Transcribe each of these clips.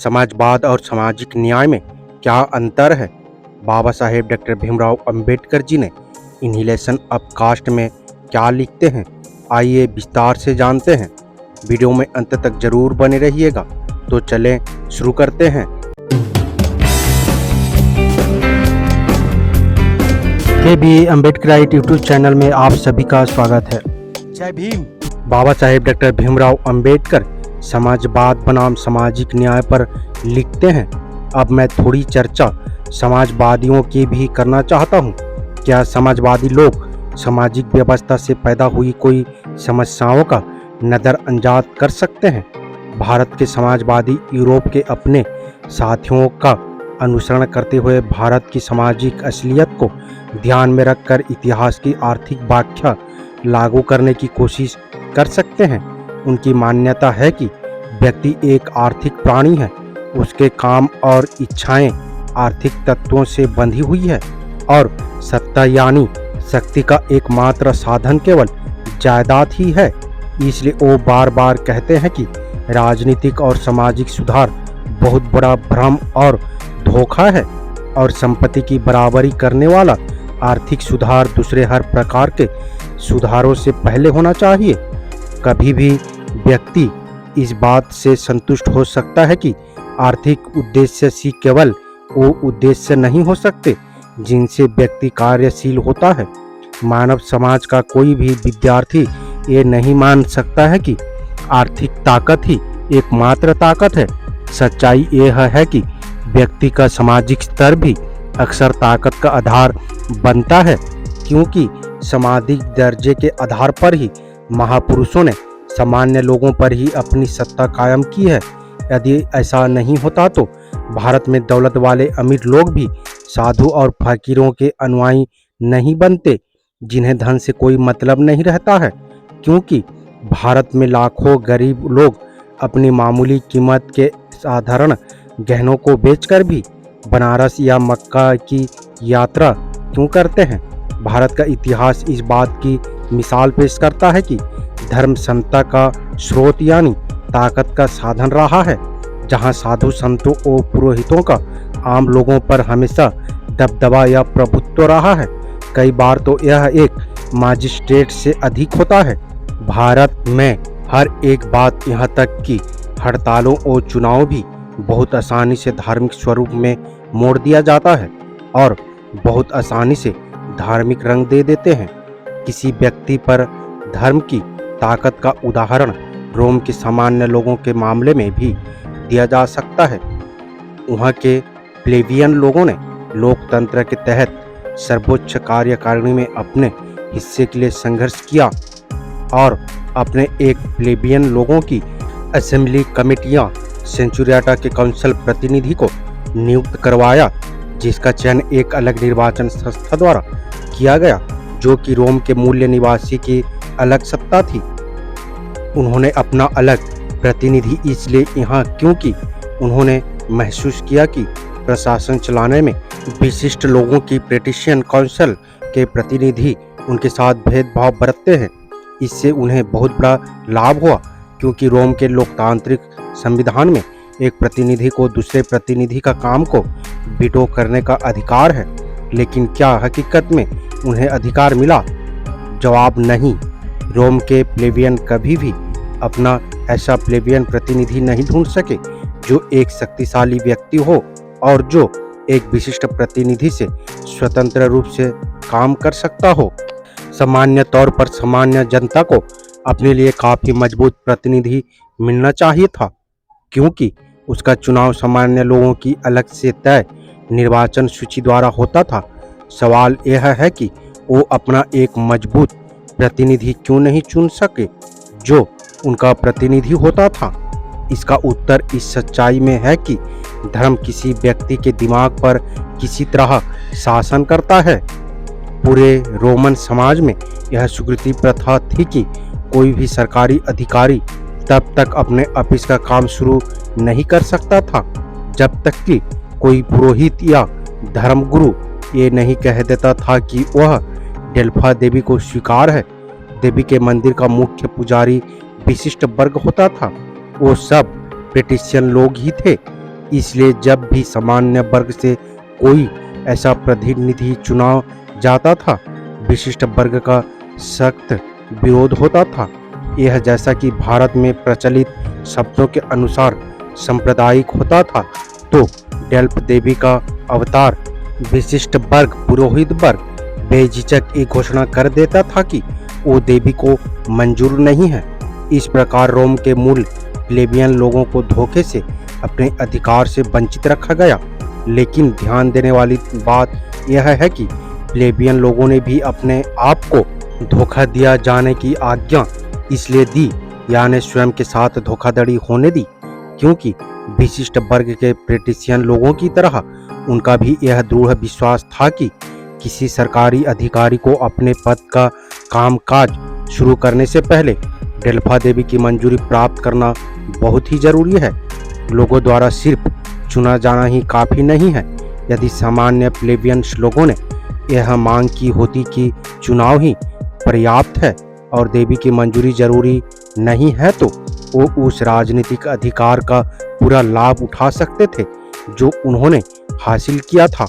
समाजवाद और सामाजिक न्याय में क्या अंतर है? बाबा साहेब डॉक्टर भीमराव अंबेडकर जी ने इनहिलेशन ऑफ कास्ट में क्या लिखते हैं? आइए विस्तार से जानते हैं। वीडियो में अंत तक जरूर बने रहिएगा। तो चलें शुरू करते हैं। के अम्बेडकराइट यूट्यूब चैनल में आप सभी का स्वागत है। जय भीम। बाबा साहेब डॉक्टर भीमराव अंबेडकर समाजवाद बनाम सामाजिक न्याय पर लिखते हैं। अब मैं थोड़ी चर्चा समाजवादियों की भी करना चाहता हूँ। क्या समाजवादी लोग सामाजिक व्यवस्था से पैदा हुई कोई समस्याओं का नज़रअंदाज कर सकते हैं? भारत के समाजवादी यूरोप के अपने साथियों का अनुसरण करते हुए भारत की सामाजिक असलियत को ध्यान में रखकर इतिहास की आर्थिक व्याख्या लागू करने की कोशिश कर सकते हैं। उनकी मान्यता है कि व्यक्ति एक आर्थिक प्राणी है, उसके काम और इच्छाएं आर्थिक तत्वों से बंधी हुई है और सत्ता यानी शक्ति का एकमात्र साधन केवल जायदाद ही है। इसलिए वो बार बार कहते हैं कि राजनीतिक और सामाजिक सुधार बहुत बड़ा भ्रम और धोखा है और संपत्ति की बराबरी करने वाला आर्थिक सुधार दूसरे हर प्रकार के सुधारों से पहले होना चाहिए। कभी भी व्यक्ति इस बात से संतुष्ट हो सकता है कि आर्थिक उद्देश्य से केवल वो उद्देश्य नहीं हो सकते जिनसे व्यक्ति कार्यशील होता है। मानव समाज का कोई भी विद्यार्थी ये नहीं मान सकता है कि आर्थिक ताकत ही एकमात्र ताकत है। सच्चाई यह है कि व्यक्ति का सामाजिक स्तर भी अक्सर ताकत का आधार बनता है, क्योंकि सामाजिक दर्जे के आधार पर ही महापुरुषों ने सामान्य लोगों पर ही अपनी सत्ता कायम की है। यदि ऐसा नहीं होता तो भारत में दौलत वाले अमीर लोग भी साधु और फकीरों के अनुयायी नहीं बनते, जिन्हें धन से कोई मतलब नहीं रहता है, क्योंकि भारत में लाखों गरीब लोग अपनी मामूली कीमत के साधारण गहनों को बेचकर भी बनारस या मक्का की यात्रा क्यों करते हैं। भारत का इतिहास इस बात की मिसाल पेश करता है कि धर्म समता का स्रोत यानी ताकत का साधन रहा है। जहां साधु संतों और पुरोहितों का आम लोगों पर हमेशा दबदबा या प्रभुत्व रहा है, कई बार तो यह एक मजिस्ट्रेट से अधिक होता है। भारत में हर एक बात यहाँ तक कि हड़तालों और चुनाव भी बहुत आसानी से धार्मिक स्वरूप में मोड़ दिया जाता है और बहुत आसानी से धार्मिक रंग दे देते हैं। किसी व्यक्ति पर धर्म की ताकत का उदाहरण रोम के सामान्य लोगों के मामले में भी दिया जा सकता है। वहाँ के प्लेबियन लोगों ने लोकतंत्र के तहत सर्वोच्च कार्यकारिणी में अपने हिस्से के लिए संघर्ष किया और अपने एक प्लेबियन लोगों की असेंबली कमेटियां सेंचुरियाटा के काउंसिल प्रतिनिधि को नियुक्त करवाया, जिसका चयन एक अलग निर्वाचन संस्था द्वारा किया गया, जो कि रोम के मूल निवासी की अलग सत्ता थी। उन्होंने अपना अलग प्रतिनिधि इसलिए यहाँ क्योंकि उन्होंने महसूस किया कि प्रशासन चलाने में विशिष्ट लोगों की पेटिशन काउंसिल के प्रतिनिधि उनके साथ भेदभाव बरतते हैं। इससे उन्हें बहुत बड़ा लाभ हुआ, क्योंकि रोम के लोकतांत्रिक संविधान में एक प्रतिनिधि को दूसरे प्रतिनिधि का काम को वीटो करने का अधिकार है। लेकिन क्या हकीकत में उन्हें अधिकार मिला? जवाब नहीं। रोम के प्लेबियन कभी भी अपना ऐसा प्लेबियन प्रतिनिधि नहीं ढूंढ सके जो एक शक्तिशाली व्यक्ति हो और जो एक विशिष्ट प्रतिनिधि से स्वतंत्र रूप से काम कर सकता हो। सामान्य तौर पर सामान्य जनता को अपने लिए काफी मजबूत प्रतिनिधि मिलना चाहिए था, क्योंकि उसका चुनाव सामान्य लोगों की अलग से तय निर्वाचन सूची द्वारा होता था। सवाल यह है कि वो अपना एक मजबूत प्रतिनिधि क्यों नहीं चुन सके जो उनका प्रतिनिधि होता था। इसका उत्तर इस सच्चाई में है कि धर्म किसी व्यक्ति के दिमाग पर किसी तरह शासन करता है। पूरे रोमन समाज में यह स्वीकृति प्रथा थी कि कोई भी सरकारी अधिकारी तब तक अपने ऑफिस का काम शुरू नहीं कर सकता था जब तक कि कोई पुरोहित या धर्मगुरु ये नहीं कह देता था कि वह डेल्फा देवी को स्वीकार है। देवी के मंदिर का मुख्य पुजारी विशिष्ट वर्ग होता था। वो सब पेटिशियन लोग ही थे इसलिए जब भी सामान्य वर्ग से कोई ऐसा प्रतिनिधि चुना जाता था, विशिष्ट वर्ग का सख्त विरोध होता था। यह जैसा कि भारत में प्रचलित शब्दों के अनुसार सांप्रदायिक होता था, तो डेल्फ देवी का अवतार विशिष्ट वर्ग पुरोहित वर्ग बेझिझक ये घोषणा कर देता था कि वो देवी को मंजूर नहीं है। इस प्रकार रोम के मूल प्लेबियन लोगों को धोखे से अपने अधिकार से वंचित रखा गया। लेकिन ध्यान देने वाली बात यह है कि प्लेबियन लोगों ने भी अपने आप को धोखा दिया जाने की आज्ञा इसलिए दी, यानी स्वयं के साथ धोखाधड़ी होने दी, क्योंकि विशिष्ट वर्ग के पेट्रिशियन लोगों की तरह उनका भी यह दृढ़ विश्वास था कि किसी सरकारी अधिकारी को अपने पद का कामकाज शुरू करने से पहले डेल्फा देवी की मंजूरी प्राप्त करना बहुत ही जरूरी है। लोगों द्वारा सिर्फ चुना जाना ही काफ़ी नहीं है। यदि सामान्य प्लेबियंस लोगों ने यह मांग की होती कि चुनाव ही पर्याप्त है और देवी की मंजूरी जरूरी नहीं है, तो वो उस राजनीतिक अधिकार का पूरा लाभ उठा सकते थे जो उन्होंने हासिल किया था।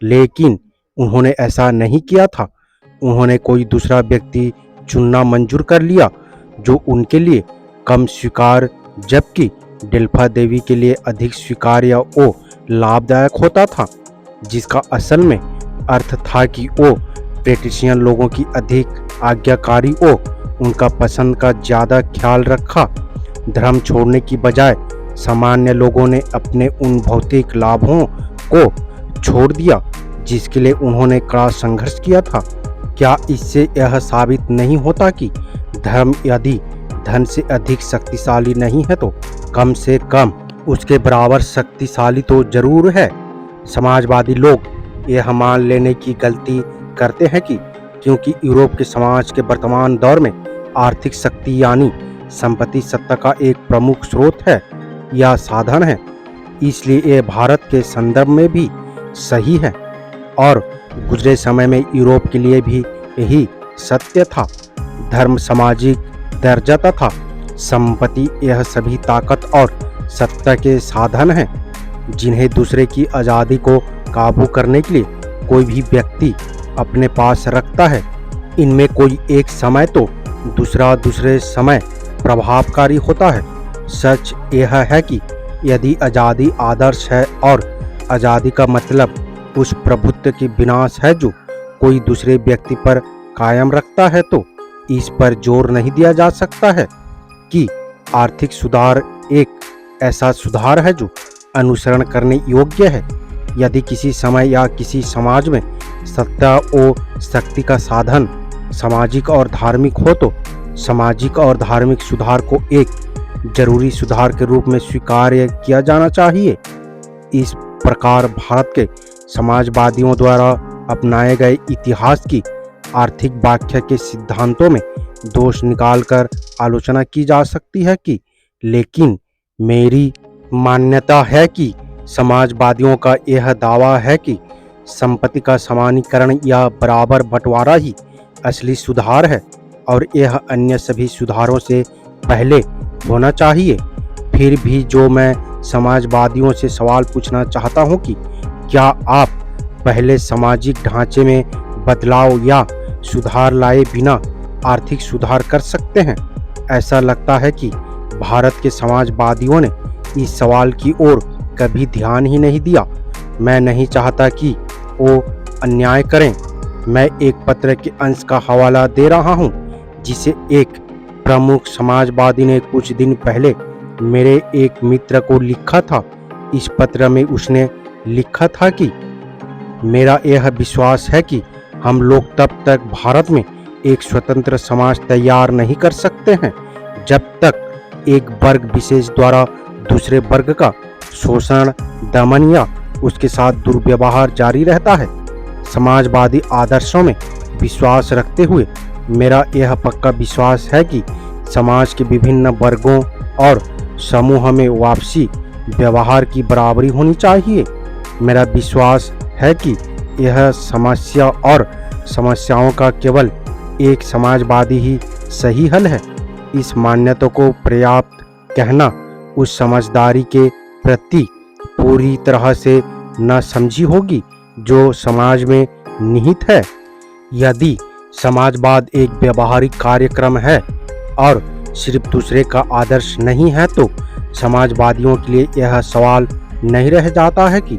लेकिन उन्होंने ऐसा नहीं किया था। उन्होंने कोई दूसरा व्यक्ति चुनना मंजूर कर लिया जो उनके लिए कम स्वीकार, जबकि डेल्फा देवी के लिए अधिक स्वीकार्य और लाभदायक होता था, जिसका असल में अर्थ था कि वो पेट्रिशियन लोगों की अधिक आज्ञाकारी और उनका पसंद का ज़्यादा ख्याल रखा। धर्म छोड़ने की बजाय सामान्य लोगों ने अपने उन भौतिक लाभों को छोड़ दिया जिसके लिए उन्होंने कड़ा संघर्ष किया था। क्या इससे यह साबित नहीं होता कि धर्म यदि धन से अधिक शक्तिशाली नहीं है तो कम से कम उसके बराबर शक्तिशाली तो जरूर है? समाजवादी लोग यह मान लेने की गलती करते हैं कि क्योंकि यूरोप के समाज के वर्तमान दौर में आर्थिक शक्ति यानी संपत्ति सत्ता का एक प्रमुख स्रोत है या साधन है, इसलिए यह भारत के संदर्भ में भी सही है और गुजरे समय में यूरोप के लिए भी यही सत्य था। धर्म सामाजिक दर्जा तथा संपत्ति यह सभी ताकत और सत्ता के साधन हैं जिन्हें दूसरे की आज़ादी को काबू करने के लिए कोई भी व्यक्ति अपने पास रखता है। इनमें कोई एक समय तो दूसरे समय प्रभावकारी होता है। सच यह है कि यदि आज़ादी आदर्श है और आज़ादी का मतलब उस प्रभुत्व की विनाश है जो कोई दूसरे व्यक्ति पर कायम रखता है, तो इस पर जोर नहीं दिया जा सकता है कि आर्थिक सुधार एक ऐसा सुधार है जो अनुसरण करने योग्य है। यदि किसी समय या किसी समाज में सत्ता और शक्ति का साधन सामाजिक और धार्मिक हो तो सामाजिक और धार्मिक सुधार को एक जरूरी सुधार के रूप में स्वीकार्य किया जाना चाहिए। इस प्रकार भारत के समाजवादियों द्वारा अपनाए गए इतिहास की आर्थिक व्याख्या के सिद्धांतों में दोष निकालकर आलोचना की जा सकती है कि लेकिन मेरी मान्यता है कि समाजवादियों का यह दावा है कि संपत्ति का समानीकरण या बराबर बंटवारा ही असली सुधार है और यह अन्य सभी सुधारों से पहले होना चाहिए। फिर भी जो मैं समाजवादियों से सवाल पूछना चाहता हूं कि क्या आप पहले सामाजिक ढांचे में बदलाव या सुधार लाए बिना आर्थिक सुधार कर सकते हैं? ऐसा लगता है कि भारत के समाजवादियों ने इस सवाल की ओर कभी ध्यान ही नहीं दिया। मैं नहीं चाहता कि वो अन्याय करें। मैं एक पत्र के अंश का हवाला दे रहा हूं जिसे एक प्रमुख समाजवादी ने कुछ दिन पहले मेरे एक मित्र को लिखा था। इस पत्र में उसने लिखा था कि मेरा यह विश्वास है कि हम लोग तब तक भारत में एक स्वतंत्र समाज तैयार नहीं कर सकते हैं जब तक एक वर्ग विशेष द्वारा दूसरे वर्ग का शोषण, दमन या उसके साथ दुर्व्यवहार जारी रहता है। समाजवादी आदर्शों में विश्वास रखते हुए मेरा यह पक्का विश्वास है कि समाज के विभिन्न वर्गों और समूह में वापसी व्यवहार की बराबरी होनी चाहिए। मेरा विश्वास है कि यह समस्या और समस्याओं का केवल एक समाजवादी ही सही हल है। इस मान्यता को पर्याप्त कहना उस समझदारी के प्रति पूरी तरह से न समझी होगी जो समाज में निहित है। यदि समाजवाद एक व्यवहारिक कार्यक्रम है और सिर्फ दूसरे का आदर्श नहीं है तो समाजवादियों के लिए यह सवाल नहीं रह जाता है कि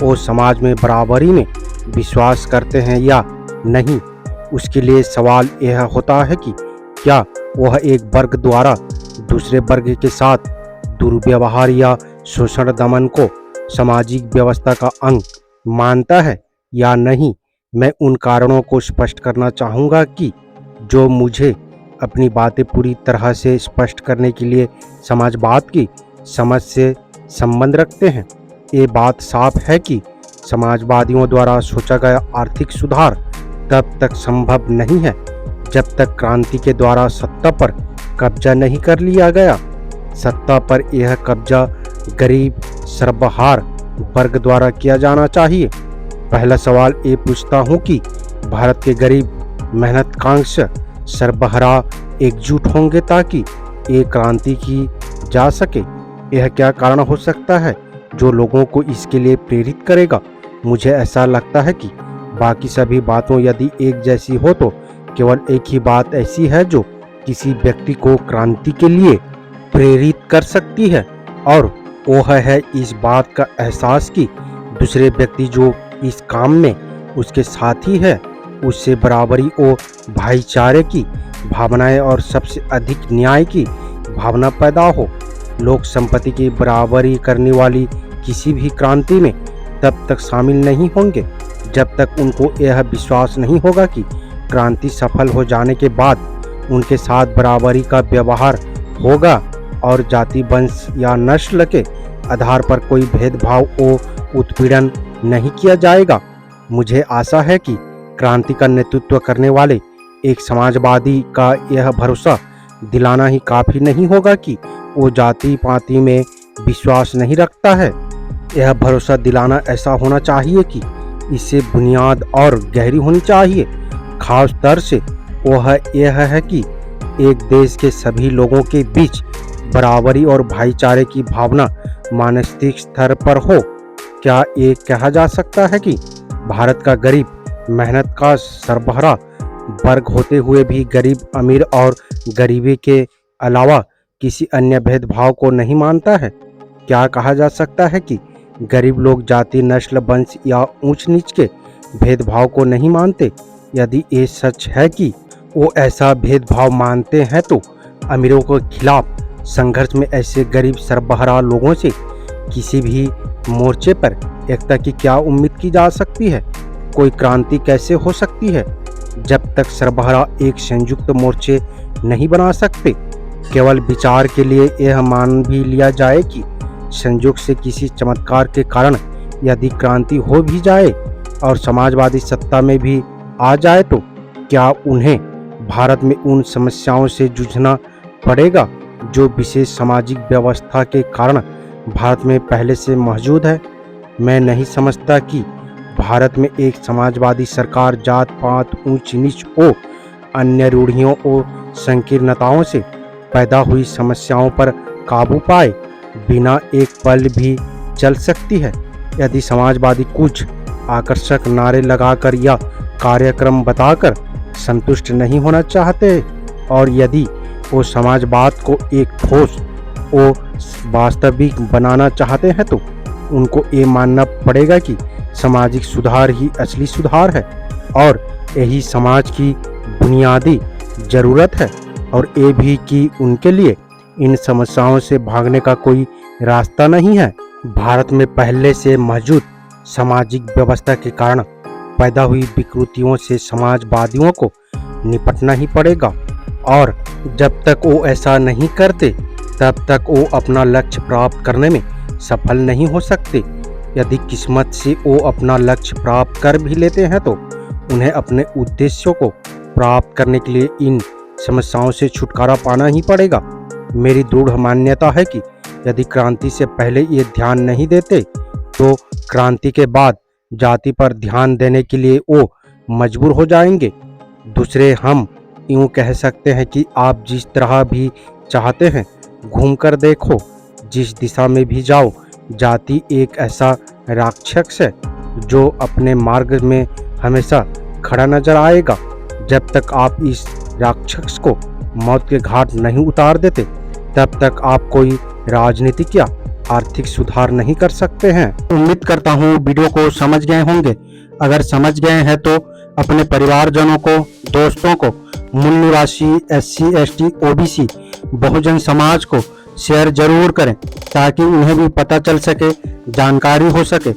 वो समाज में बराबरी में विश्वास करते हैं या नहीं। उसके लिए सवाल यह होता है कि क्या वह एक वर्ग द्वारा दूसरे वर्ग के साथ दुर्व्यवहार या शोषण दमन को सामाजिक व्यवस्था का अंग मानता है या नहीं। मैं उन कारणों को स्पष्ट करना चाहूँगा कि जो मुझे अपनी बातें पूरी तरह से स्पष्ट करने के लिए समाजवाद की समझ से संबंध रखते हैं। ये बात साफ है कि समाजवादियों द्वारा सोचा गया आर्थिक सुधार तब तक संभव नहीं है जब तक क्रांति के द्वारा सत्ता पर कब्जा नहीं कर लिया गया। सत्ता पर यह कब्जा गरीब सर्वहार वर्ग द्वारा किया जाना चाहिए। पहला सवाल ये पूछता हूँ कि भारत के गरीब मेहनतकांक्ष सर्वहारा एकजुट होंगे ताकि ये क्रांति की जा सके। यह क्या कारण हो सकता है जो लोगों को इसके लिए प्रेरित करेगा। मुझे ऐसा लगता है कि बाकी सभी बातों यदि एक जैसी हो तो केवल एक ही बात ऐसी है जो किसी व्यक्ति को क्रांति के लिए प्रेरित कर सकती है और वह है इस बात का एहसास कि दूसरे व्यक्ति जो इस काम में उसके साथी है उससे बराबरी और भाईचारे की भावनाएं और सबसे अधिक न्याय की भावना पैदा हो। लोग संपत्ति की बराबरी करने वाली किसी भी क्रांति में तब तक शामिल नहीं होंगे जब तक उनको यह विश्वास नहीं होगा कि क्रांति सफल हो जाने के बाद उनके साथ बराबरी का व्यवहार होगा और जाति वंश या नस्ल के आधार पर कोई भेदभाव और उत्पीड़न नहीं किया जाएगा। मुझे आशा है कि क्रांति का नेतृत्व करने वाले एक समाजवादी का यह भरोसा दिलाना ही काफ़ी नहीं होगा कि वो जाति पाति में विश्वास नहीं रखता है। यह भरोसा दिलाना ऐसा होना चाहिए कि इससे बुनियाद और गहरी होनी चाहिए। खास तौर से वह यह है कि एक देश के सभी लोगों के बीच बराबरी और भाईचारे की भावना मानसिक स्तर पर हो। क्या ये कहा जा सकता है कि भारत का गरीब मेहनत का सरबराह वर्ग होते हुए भी गरीब अमीर और गरीबी के अलावा किसी अन्य भेदभाव को नहीं मानता है? क्या कहा जा सकता है कि गरीब लोग जाति नस्ल वंश या ऊंच नीच के भेदभाव को नहीं मानते? यदि ये सच है कि वो ऐसा भेदभाव मानते हैं तो अमीरों के खिलाफ संघर्ष में ऐसे गरीब सरबराह लोगों से किसी भी मोर्चे पर एकता की क्या उम्मीद की जा सकती है? कोई क्रांति कैसे हो सकती है जब तक सरबराह एक संयुक्त मोर्चे नहीं बना सकते? केवल विचार के लिए यह मान भी लिया जाए कि संयोग से किसी चमत्कार के कारण यदि क्रांति हो भी जाए और समाजवादी सत्ता में भी आ जाए तो क्या उन्हें भारत में उन समस्याओं से जूझना पड़ेगा जो विशेष सामाजिक व्यवस्था के कारण भारत में पहले से मौजूद है? मैं नहीं समझता कि भारत में एक समाजवादी सरकार जात पात ऊंच नीच और अन्य रूढ़ियों और संकीर्णताओं से पैदा हुई समस्याओं पर काबू पाए बिना एक पल भी चल सकती है। यदि समाजवादी कुछ आकर्षक नारे लगाकर या कार्यक्रम बताकर संतुष्ट नहीं होना चाहते और यदि वो समाजवाद को एक ठोस और वास्तविक बनाना चाहते हैं तो उनको ये मानना पड़ेगा कि सामाजिक सुधार ही असली सुधार है और यही समाज की बुनियादी ज़रूरत है और ये भी कि उनके लिए इन समस्याओं से भागने का कोई रास्ता नहीं है। भारत में पहले से मौजूद सामाजिक व्यवस्था के कारण पैदा हुई विकृतियों से समाजवादियों को निपटना ही पड़ेगा और जब तक वो ऐसा नहीं करते तब तक वो अपना लक्ष्य प्राप्त करने में सफल नहीं हो सकते। यदि किस्मत से वो अपना लक्ष्य प्राप्त कर भी लेते हैं तो उन्हें अपने उद्देश्यों को प्राप्त करने के लिए इन समस्याओं से छुटकारा पाना ही पड़ेगा। मेरी दृढ़ मान्यता है कि यदि क्रांति से पहले ये ध्यान नहीं देते तो क्रांति के बाद जाति पर ध्यान देने के लिए वो मजबूर हो जाएंगे। दूसरे हम यूँ कह सकते हैं कि आप जिस तरह भी चाहते हैं घूमकर देखो, जिस दिशा में भी जाओ जाति एक ऐसा राक्षस है जो अपने मार्ग में हमेशा खड़ा नजर आएगा। जब तक आप इस राक्षस को मौत के घाट नहीं उतार देते, तब तक आप कोई राजनीतिक या आर्थिक सुधार नहीं कर सकते हैं। उम्मीद करता हूँ वीडियो को समझ गए होंगे। अगर समझ गए हैं तो अपने परिवारजनों को, दोस्तों को, मूल निवासी, SC, ST, OBC, Bahujan Samaj को शेयर जरूर करें ताकि उन्हें भी पता चल सके, जानकारी हो सके।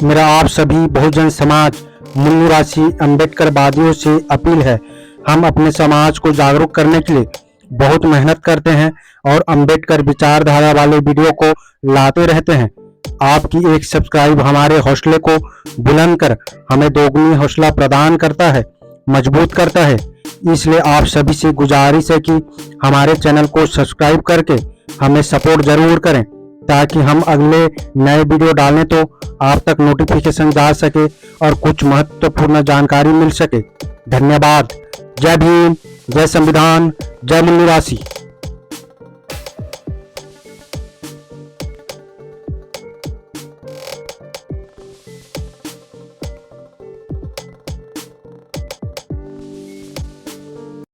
मेरा आप सभी बहुजन समाज, मूल निवासी अम्बेडकरवादियों से अपील है, हम अपने समाज को जागरूक करने के लिए बहुत मेहनत करते हैं और अम्बेडकर विचारधारा वाले वीडियो को लाते रहते हैं। आपकी एक सब्सक्राइब हमारे हौसले को बुलंद कर हमें दोगुनी हौसला प्रदान करता है, मजबूत करता है। इसलिए आप सभी से गुजारिश है कि हमारे चैनल को सब्सक्राइब करके हमें सपोर्ट जरूर करें ताकि हम अगले नए वीडियो डालें तो आप तक नोटिफिकेशन जा सके और कुछ महत्वपूर्ण जानकारी मिल सके। धन्यवाद। जय भीम, जय संविधान, जय मूल निवासी।